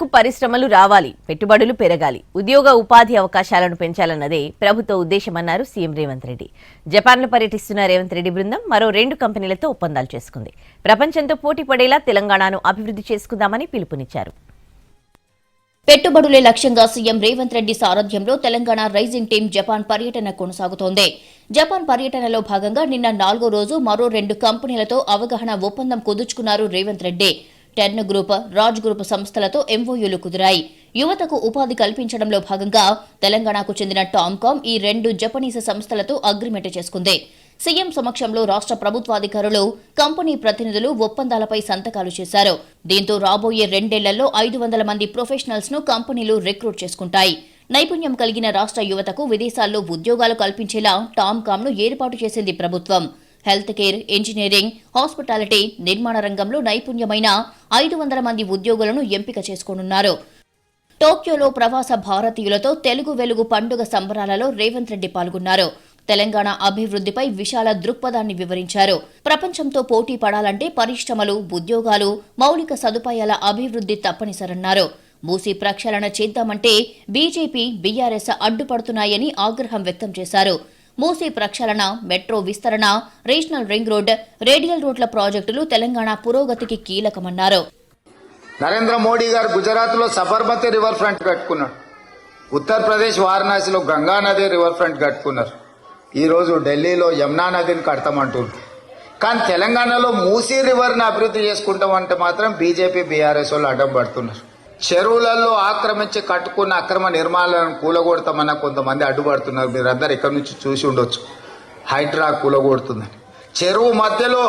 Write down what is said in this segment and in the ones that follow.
తెలంగాణకు పరిశ్రమలు రావాలి, పెట్టుబడులు పెరగాలి, ఉద్యోగ ఉపాధి అవకాశాలను పెంచాలన్నదే ప్రభుత్వ ఉద్దేశమన్నారు సీఎం రేవంత్ రెడ్డి. జపాన్లో పర్యటిస్తున్న రేవంత్ రెడ్డి బృందం మరో 2 కంపెనీలతో ఒప్పందాలు చేసుకుంది. ప్రపంచంతో పోటీ పడేలా తెలంగాణను అభివృద్ధి చేసుకుందామని పిలుపునిచ్చారు. పెట్టుబడులే లక్ష్యంగా సీఎం రేవంత్ రెడ్డి సారథ్యంలో తెలంగాణ రైజింగ్ టీం జపాన్ పర్యటన కొనసాగుతోంది. జపాన్ పర్యటనలో భాగంగా నిన్న 4వ రోజు మరో 2 కంపెనీలతో అవగాహన ఒప్పందం కుదుర్చుకున్నారు Revanth Reddy. Tern group, Raj group సంస్థలతో ఎంఓయూలు కుదిరాయి. యువతకు ఉపాధి కల్పించడంలో భాగంగా తెలంగాణకు చెందిన టామ్కామ్ ఈ 2 జపనీస్ సంస్థలతో అగ్రిమెంట్ చేసుకుంది. సీఎం సమక్షంలో రాష్ట్ర ప్రభుత్వాధికారులు, కంపెనీ ప్రతినిధులు ఒప్పందాలపై సంతకాలు చేశారు. దీంతో రాబోయే 2 ఏళ్లలో 500 మంది ప్రొఫెషనల్స్ ను కంపెనీలు రిక్రూట్ చేసుకుంటాయి. నైపుణ్యం కలిగిన రాష్ట్ర యువతకు విదేశాల్లో ఉద్యోగాలు కల్పించేలా టామ్కామ్ ను ఏర్పాటు చేసింది ప్రభుత్వం. హెల్త్ కేర్, ఇంజనీరింగ్, హాస్పిటాలిటీ, నిర్మాణ రంగంలో నైపుణ్యమైన 500 మంది ఉద్యోగులను ఎంపిక చేసుకోనున్నారు. టోక్యోలో ప్రవాస భారతీయులతో తెలుగు వెలుగు పండుగ సంబరాలలో రేవంత్ రెడ్డి పాల్గొన్నారు. తెలంగాణ అభివృద్ధిపై విశాల దృక్పథాన్ని వివరించారు. ప్రపంచంతో పోటీ పడాలంటే పరిశ్రమలు, ఉద్యోగాలు, మౌలిక సదుపాయాల అభివృద్ధి తప్పనిసరన్నారు. మూసీ ప్రక్షాళన చేద్దామంటే బీజేపీ, బీఆర్ఎస్ అడ్డుపడుతున్నాయని ఆగ్రహం వ్యక్తం చేశారు. మూసీ ప్రక్షాళన, మెట్రో విస్తరణ, రీజనల్ రింగ్ రోడ్, రేడియల్ రోడ్ల ప్రాజెక్టులు తెలంగాణ పురోగతికి కీలకమన్నారు. నరేంద్ర మోడీ గారు గుజరాత్ లో సబర్మతి రివర్ ఫ్రంట్ కట్టుకున్నారు. ఉత్తరప్రదేశ్ వారణాసిలో గంగా నది రివర్ ఫ్రంట్ కట్టుకున్నారు. ఈ రోజు ఢిల్లీలో యమునా నదిని కడతామంటున్నారు. కానీ తెలంగాణలో మూసీ రివర్ని అభివృద్ధి చేసుకుంటామంటే మాత్రం బీజేపీ, బీఆర్ఎస్ వాళ్ళు అడ్డం పడుతున్నారు. చెరువులలో ఆక్రమించి కట్టుకున్న అక్రమ నిర్మాణాలను కూలగొడతామన్న కొంతమంది అడ్డుపడుతున్నారు. మీరందరూ ఇక్కడి నుంచి చూసి ఉండొచ్చు. హైడ్రా కూలగొడుతుందని. చెరువు మధ్యలో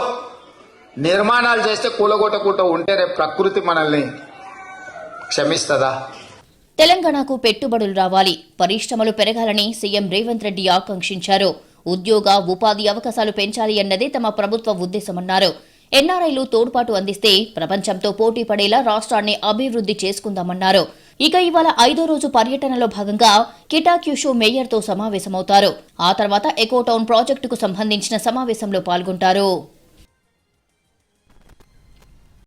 నిర్మాణాలు చేస్తే కూలగొట్టకుండా ఉంటే రేపు ప్రకృతి మనల్ని క్షమిస్తుందా? తెలంగాణకు పెట్టుబడులు రావాలి, పరిశ్రమలు పెరగాలని సీఎం రేవంత్ రెడ్డి ఆకాంక్షించారు. ఉద్యోగ ఉపాధి అవకాశాలు పెంచాలి అన్నదే తమ ప్రభుత్వ ఉద్దేశమన్నారు. ఎన్ఆర్ఐలు తోడ్పాటు అందిస్తే ప్రపంచంతో పోటీ పడేలా రాష్ట్రాన్ని అభివృద్ధి చేసుకుందామన్నారు. ఇక ఇవాళ 5వ రోజు పర్యటనలో భాగంగా కిటాక్యూషు మేయర్తో సమావేశమవుతారు. ఆ తర్వాత ఎకోటౌన్ ప్రాజెక్టుకు సంబంధించిన సమావేశంలో పాల్గొంటారు.